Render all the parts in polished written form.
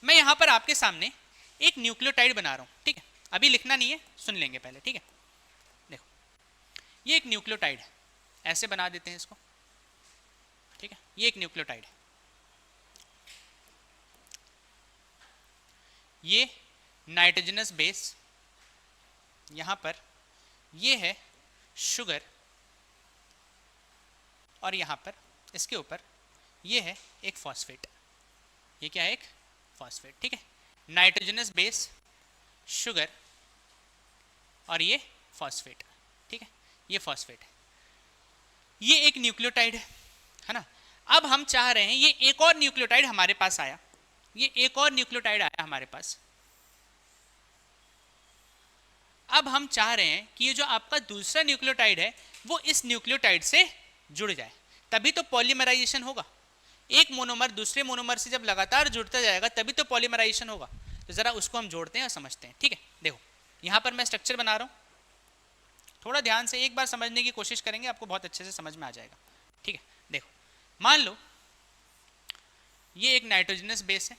मैं यहाँ पर आपके सामने एक न्यूक्लियोटाइड बना रहा हूँ, ठीक है, अभी लिखना नहीं है, सुन लेंगे पहले, ठीक है। देखो ये एक न्यूक्लियोटाइड है, ऐसे बना देते हैं इसको, ठीक है, ये एक न्यूक्लियोटाइड है, ये नाइट्रोजनस बेस, यहाँ पर ये है शुगर, और यहाँ पर इसके ऊपर ये है एक फॉस्फेट, ये क्या है, एक फॉस्फेट, ठीक है, नाइट्रोजनस बेस, शुगर और ये फॉस्फेट, ठीक है, ये फॉस्फेट है, ये एक न्यूक्लियोटाइड है ना। अब हम चाह रहे हैं ये एक और न्यूक्लियोटाइड हमारे पास आया, ये एक और न्यूक्लियोटाइड आया हमारे पास। अब हम चाह रहे हैं कि ये जो आपका दूसरा न्यूक्लियोटाइड है वो इस न्यूक्लियोटाइड से जुड़ जाए, तभी तो पॉलीमराइजेशन होगा। एक मोनोमर दूसरे मोनोमर से जब लगातार जुड़ता जाएगा तभी तो पॉलीमराइजेशन होगा। तो जरा उसको हम जोड़ते हैं और समझते हैं, ठीक है। देखो यहाँ पर मैं स्ट्रक्चर बना रहा हूँ, थोड़ा ध्यान से एक बार समझने की कोशिश करेंगे, आपको बहुत अच्छे से समझ में आ जाएगा, ठीक है। देखो मान लो ये एक नाइट्रोजनस बेस है,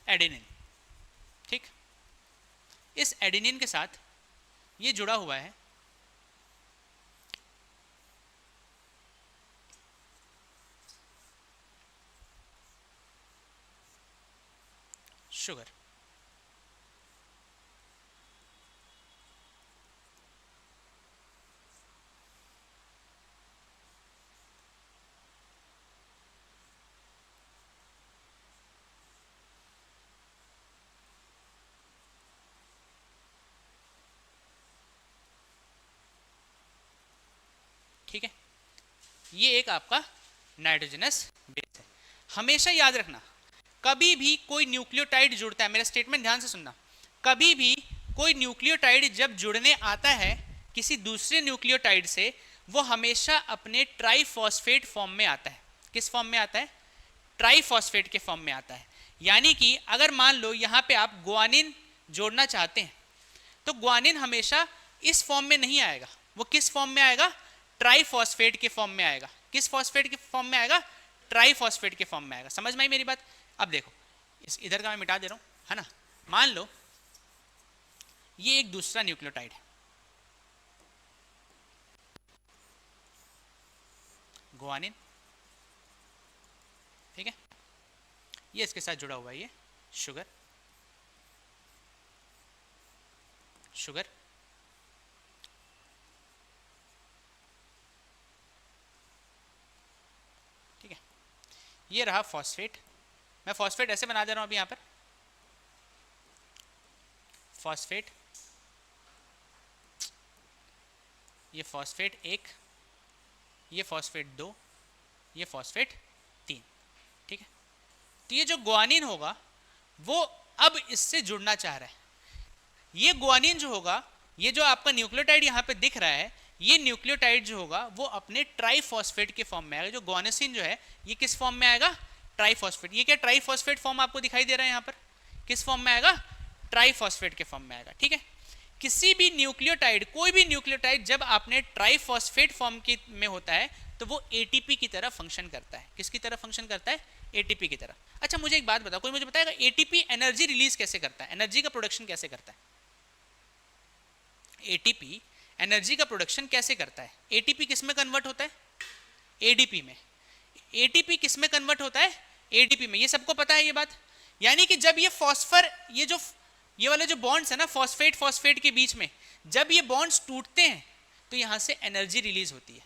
एडेनिन, ठीक, इस एडेनिन के साथ ये जुड़ा हुआ है शुगर, ठीक है, ये एक आपका नाइट्रोजनस बेस है। हमेशा याद रखना कभी भी कोई न्यूक्लियोटाइड जुड़ता है, मेरा स्टेटमेंट ध्यान से सुनना, कभी भी कोई न्यूक्लियोटाइड जब जुड़ने आता है किसी दूसरे न्यूक्लियोटाइड से, वो हमेशा अपने ट्राइफॉस्फेट फॉर्म में आता है। किस फॉर्म में आता है? ट्राइफॉस्फेट के फॉर्म में आता है। यानी कि अगर मान लो यहाँ पे आप ग्वानिन जोड़ना चाहते हैं तो ग्वानिन हमेशा इस फॉर्म में नहीं आएगा, वो किस फॉर्म में आएगा? ट्राइफॉस्फेट के फॉर्म में आएगा। किस फॉस्फेट के फॉर्म में आएगा? ट्राइफॉस्फेट के फॉर्म में आएगा। समझ में आई मेरी बात? अब देखो इस इधर का मैं मिटा दे रहा हूँ, है ना। मान लो ये एक दूसरा न्यूक्लियोटाइड है, ग्वानिन, ठीक है, ये इसके साथ जुड़ा हुआ है, ये शुगर, शुगर, ठीक है, ये रहा फॉस्फेट। मैं फॉस्फेट ऐसे बना दे रहा हूं अभी, यहां पर फॉस्फेट, ये फॉस्फेट 1, ये फॉस्फेट 2, ये फॉस्फेट 3, ठीक है। तो ये जो ग्वानिन होगा वो अब इससे जुड़ना चाह रहा है। ये ग्वानिन जो होगा, ये जो आपका न्यूक्लियोटाइड यहाँ पे दिख रहा है, ये न्यूक्लियोटाइड जो होगा वो अपने ट्राइफॉस्फेट के फॉर्म में आएगा। जो ग्वानिसिन जो है ये किस फॉर्म में आएगा? ट्राइफॉस्फेट। ये क्या ट्राइफॉस्फेट फॉर्म आपको दिखाई दे रहा है यहाँ पर? किस फॉर्म में आएगा? ट्राइफॉस्फेट के फॉर्म में आएगा, ठीक है। किसी भी न्यूक्लियोटाइड, कोई भी न्यूक्लियोटाइड जब आपने ट्राइफॉस्फेट फॉर्म की में होता है तो वो एटीपी की तरह फंक्शन करता है। किसकी तरह फंक्शन करता है? एटीपी की तरह। अच्छा मुझे एक बात बताओ, कोई मुझे बताएगा एटीपी एनर्जी रिलीज कैसे करता है? एनर्जी का प्रोडक्शन कैसे करता है? एटीपी एनर्जी का प्रोडक्शन कैसे करता है? एटीपी किस में कन्वर्ट होता है? एडीपी में। एटीपी किस में कन्वर्ट होता है? एडीपी में। ये सबको पता है ये बात। यानी कि जब ये फॉस्फर, ये वाले जो बॉन्ड्स है ना फॉस्फेट फॉस्फेट के बीच में, जब ये बॉन्ड्स टूटते हैं तो यहां से एनर्जी रिलीज होती है।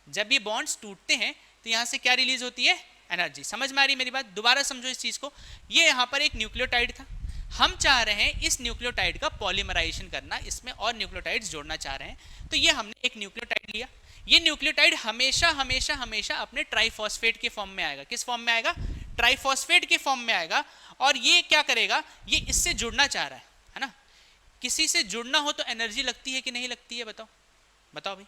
जब ये बॉन्ड्स टूटते हैं तो यहां से क्या रिलीज होती है? एनर्जी। समझ में आ रही मेरी बात? दोबारा समझो इस चीज को। ये यहां पर एक न्यूक्लियोटाइड था, हम चाह रहे हैं इस न्यूक्लियोटाइड का पॉलीमराइजेशन करना, इसमें और न्यूक्लियोटाइड्स जोड़ना चाह रहे हैं। तो ये हमने एक न्यूक्लियोटाइड लिया। ये न्यूक्लियोटाइड हमेशा हमेशा हमेशा अपने ट्राइफॉस्फेट के फॉर्म में आएगा। किस फॉर्म में आएगा? ट्राइफॉस्फेट के फॉर्म में आएगा। और ये क्या करेगा? ये इससे जुड़ना चाह रहा है ना। किसी से जुड़ना हो तो एनर्जी लगती है कि नहीं लगती है? बताओ बताओ भाई।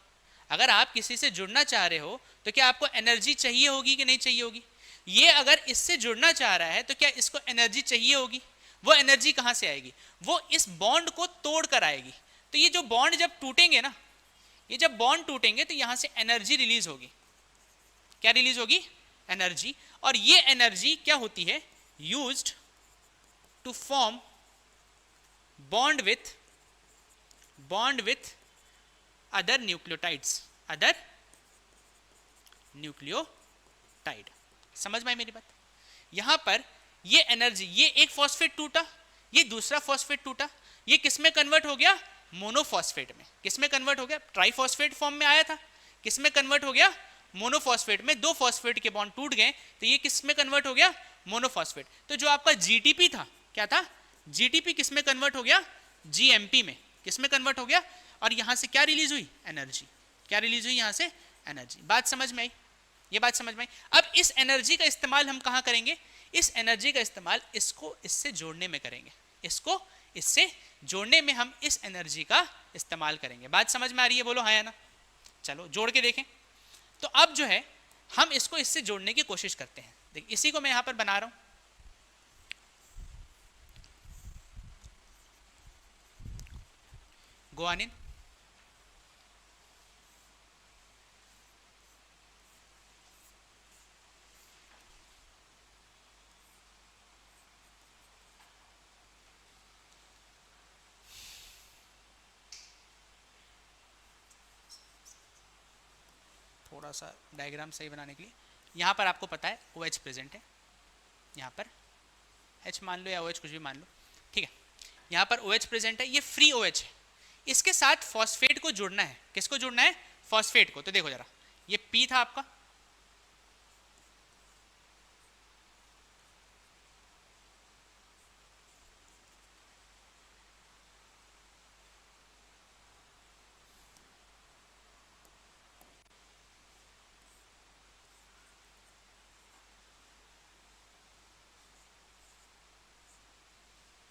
अगर आप किसी से जुड़ना चाह रहे हो तो क्या आपको एनर्जी चाहिए होगी कि नहीं चाहिए होगी? ये अगर इससे जुड़ना चाह रहा है तो क्या इसको एनर्जी चाहिए होगी? वो एनर्जी कहां से आएगी? वो इस बॉन्ड को तोड़ कर आएगी। तो ये जो बॉन्ड जब टूटेंगे ना, ये जब बॉन्ड टूटेंगे तो यहां से एनर्जी रिलीज होगी। क्या रिलीज होगी? एनर्जी। और ये एनर्जी क्या होती है? Used to form bond with other nucleotide. समझ में आई मेरी बात? यहां पर ये एनर्जी, ये एक फॉस्फेट टूटा, ये दूसरा फॉस्फेट टूटा, ये किस में कन्वर्ट हो गया? मोनोफॉस्फेट में। किस में कन्वर्ट हो गया? ट्राइफॉस्फेट फॉर्म में आया था, किस में कन्वर्ट हो गया? मोनोफॉस्फेट में। दो फॉस्फेट के बॉन्ड टूट गए तो ये किस में कन्वर्ट हो गया? मोनोफॉस्फेट। तो जो आपका जीटीपी था, क्या था? जीटीपी किस में कन्वर्ट हो गया? जीएमपी में। किस में कन्वर्ट हो गया? और यहां से क्या रिलीज हुई? एनर्जी। क्या रिलीज हुई? यहां से एनर्जी। बात समझ में आई? ये बात समझ में आई? अब इस एनर्जी का इस्तेमाल हम कहां करेंगे? इस एनर्जी का इस्तेमाल इसको इससे जोड़ने में करेंगे। इसको इससे जोड़ने में हम इस एनर्जी का इस्तेमाल करेंगे। बात समझ में आ रही है? बोलो हाँ या ना। चलो जोड़ के देखें। तो अब जो है हम इसको इससे जोड़ने की कोशिश करते हैं। देखिए इसी को मैं यहां पर बना रहा हूं। गुआनिन, थोड़ा सा डायग्राम सही बनाने के लिए, यहाँ पर आपको पता है OH प्रेजेंट है, यहाँ पर H मान लो या OH कुछ भी मान लो, ठीक है। यहाँ पर OH प्रेजेंट है, ये फ्री OH है। इसके साथ फॉस्फेट को जोड़ना है। किसको जोड़ना है? फॉस्फेट को। तो देखो जरा, ये P था आपका,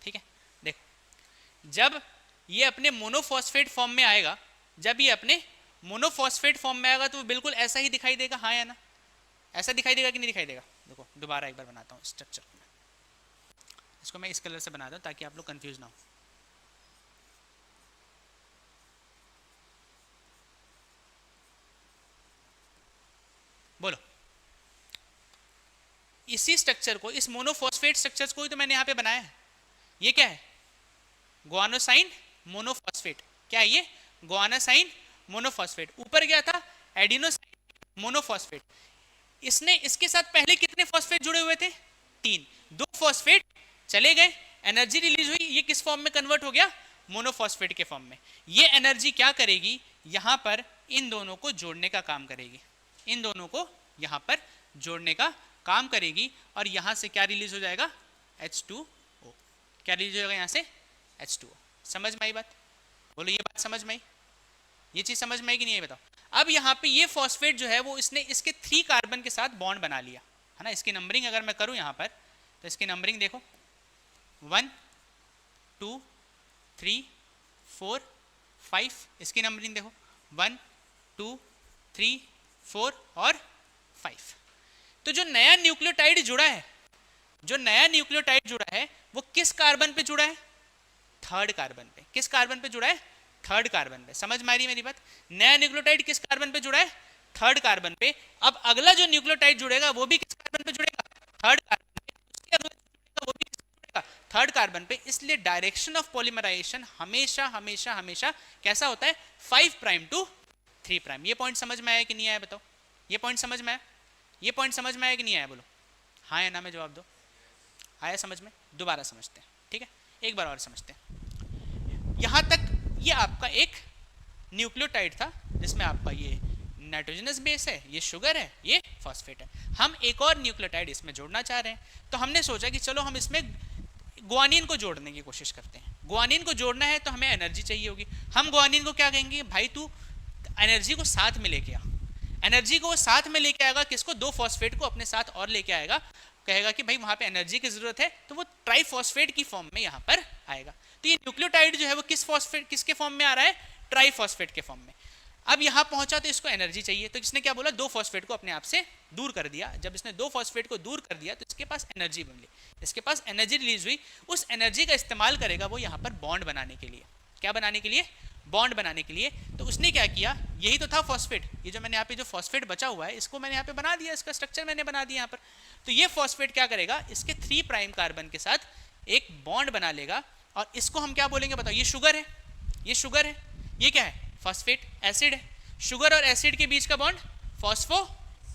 ठीक है। देखो जब ये अपने मोनोफॉस्फेट फॉर्म में आएगा, जब ये अपने मोनोफॉस्फेट फॉर्म में आएगा तो वो बिल्कुल ऐसा ही दिखाई देगा, हाँ या ना? ऐसा दिखाई देगा कि नहीं दिखाई देगा? देखो दोबारा एक बार बनाता हूँ स्ट्रक्चर को। इसको मैं इस कलर से बनाता हूँ ताकि आप लोग कंफ्यूज ना हो। बोलो, इसी स्ट्रक्चर को, इस मोनोफॉस्फेट स्ट्रक्चर्स को ही तो मैंने यहाँ पे बनाया है। ये क्या है? गुआनोसाइन मोनोफॉस्फेट। क्या है ये? गुआनोसाइन मोनोफॉस्फेट। ऊपर क्या था? Adenosine monophosphate. इसने, इसके साथ पहले कितने फॉस्फेट जुड़े हुए थे? 3। 2 फॉस्फेट चले गए, एनर्जी रिलीज हुई, ये किस फॉर्म में कन्वर्ट हो गया? मोनोफॉस्फेट के फॉर्म में। ये एनर्जी क्या करेगी? यहाँ पर इन दोनों को जोड़ने का काम करेगी। इन दोनों को यहाँ पर जोड़ने का काम करेगी और यहाँ से क्या रिलीज हो जाएगा? H2O। क्या रिलीज हो जाएगा यहाँ से? H2O। समझ में आई बात? बोलो ये बात समझ में आई? ये चीज समझ में आई कि नहीं? बताओ। अब यहाँ पे ये फॉस्फेट जो है वो इसने इसके 3 कार्बन के साथ बॉन्ड बना लिया है ना। इसकी नंबरिंग अगर मैं करूँ यहाँ पर तो इसकी नंबरिंग देखो, 1 2 3 4 5। इसकी नंबरिंग देखो, 1 2 3 4 और 5। तो जो नया न्यूक्लियोटाइड जुड़ा है, जो नया न्यूक्लियोटाइड जुड़ा है वो किस कार्बन पे जुड़ा है? 3rd कार्बन पे। किस कार्बन पे जुड़ा है? 3rd कार्बन पे। समझ में आ रही है मेरी बात? नया न्यूक्लियोटाइड किस कार्बन पे जुड़ा है? 3rd कार्बन पे। अब अगला जो न्यूक्लियोटाइड जुड़ेगा वो भी किस कार्बन पे जुड़ेगा? 3rd कार्बन पे। उसके अगला जुड़ेगा वो भी किस पे जुड़ेगा? 3rd कार्बन पे। इसलिए डायरेक्शन ऑफ पॉलीमराइजेशन हमेशा हमेशा हमेशा कैसा होता है? 5 प्राइम टू 3 प्राइम। ये पॉइंट समझ में आया कि नहीं आया? बताओ। ये पॉइंट समझ में आया? ये पॉइंट समझ में आया कि नहीं आया? बोलो हाँ या ना में जवाब दो। आया समझ में? दोबारा समझते हैं, ठीक है? एक बार और समझते हैं। यहां तक ये आपका एक न्यूक्लियोटाइड था जिसमें आपका ये नाइट्रोजनस बेस है, ये शुगर है, ये फॉस्फेट है। हम एक और न्यूक्लियोटाइड इसमें जोड़ना चाह रहे हैं, तो हमने सोचा कि चलो हम इसमें गुआनिन को जोड़ने की कोशिश करते हैं। गुआनिन को जोड़ना है तो हमें एनर्जी चाहिए होगी। हम गुआनिन को क्या कहेंगे? भाई तू एनर्जी को साथ में लेके आ। एनर्जी को वो साथ में लेके आएगा। किसको? 2 फॉस्फेट को अपने साथ और लेके आएगा। कहेगा कि भाई वहां पे एनर्जी की जरूरत है, तो वो ट्राइफॉस्फेट की फॉर्म में यहाँ पर आएगा। तो ये न्यूक्लियोटाइड जो है वो किस फॉस्फेट, किसके फॉर्म में आ रहा है? ट्राइफॉस्फेट के फॉर्म में। अब यहाँ पहुंचा तो इसको एनर्जी चाहिए, तो इसने क्या बोला? 2 फॉस्फेट को अपने आप से दूर कर दिया। जब इसने 2 फॉस्फेट को दूर कर दिया तो इसके पास एनर्जी बन ली, इसके पास एनर्जी रिलीज हुई। उस एनर्जी का इस्तेमाल करेगा वो यहाँ पर बॉन्ड बनाने के लिए। क्या बनाने के लिए? बॉन्ड बनाने के लिए। तो उसने क्या किया? यही तो था फॉस्फेट। ये जो मैंने यहाँ पे जो फॉस्फेट बचा हुआ है इसको मैंने यहाँ पे बना दिया, इसका स्ट्रक्चर मैंने बना दिया यहाँ पर। तो ये फॉस्फेट क्या करेगा? इसके 3 प्राइम कार्बन के साथ एक बॉन्ड बना लेगा और इसको हम क्या बोलेंगे बताओ? ये शुगर है, ये शुगर है, ये क्या है? फॉस्फेट एसिड है। शुगर और एसिड के बीच का बॉन्ड फॉस्फो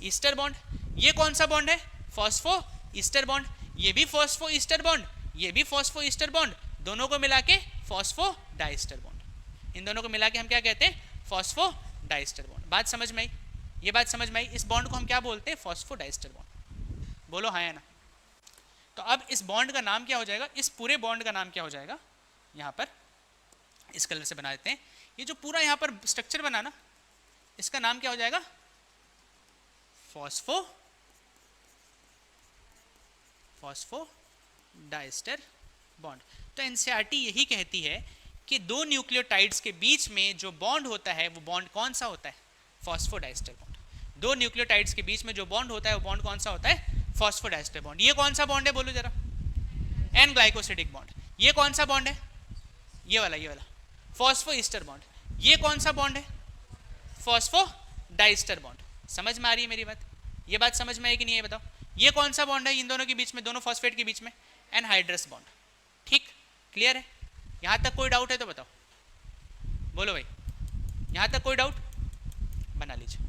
ईस्टर बॉन्ड। ये कौन सा बॉन्ड है? Phospho ester bond. ये भी फॉस्फो ईस्टर बॉन्ड, ये भी फॉस्फो ईस्टर बॉन्ड, दोनों को मिला के फॉस्फो डाइस्टर बॉन्ड। इन दोनों को मिला के हम क्या कहते हैं? Phospho diester bond. बात समझ में आई? ये बात समझ में आई? इस बॉन्ड को हम क्या बोलते हैं? Phospho diester bond. बोलो हाँ या ना? तो अब इस बॉन्ड का नाम क्या हो जाएगा? इस पूरे बॉन्ड का नाम क्या हो जाएगा? यहाँ पर इस कलर से बना देते हैं। ये जो पूरा यहाँ पर स्ट्रक्चर बना ना, इसका नाम क्या हो जाएगा? Phospho diester bond. तो एनसीईआरटी यही कहती है कि दो न्यूक्लियोटाइड्स के बीच में जो बॉन्ड होता है वो बॉन्ड कौन सा होता है? Phosphodiester bond. दो न्यूक्लियोटाइड्स के बीच में जो बॉन्ड होता है वो बॉन्ड कौन सा होता है? Phosphodiester bond. ये कौन सा बॉन्ड है बोलो जरा? N glycosidic bond. ये कौन सा बॉन्ड है? ये वाला फॉस्फो ईस्टर बॉन्ड। ये कौन सा बॉन्ड है? Phospho diester bond. समझ में आ रही है मेरी बात? ये बात समझ में आई कि नहीं है बताओ? ये कौन सा बॉन्ड है इन दोनों के बीच में, दोनों फॉस्फेट के बीच में? Anhydrous bond. ठीक, क्लियर है? यहां तक कोई डाउट है तो बताओ, बोलो भाई। यहां तक कोई डाउट? बना लीजिए।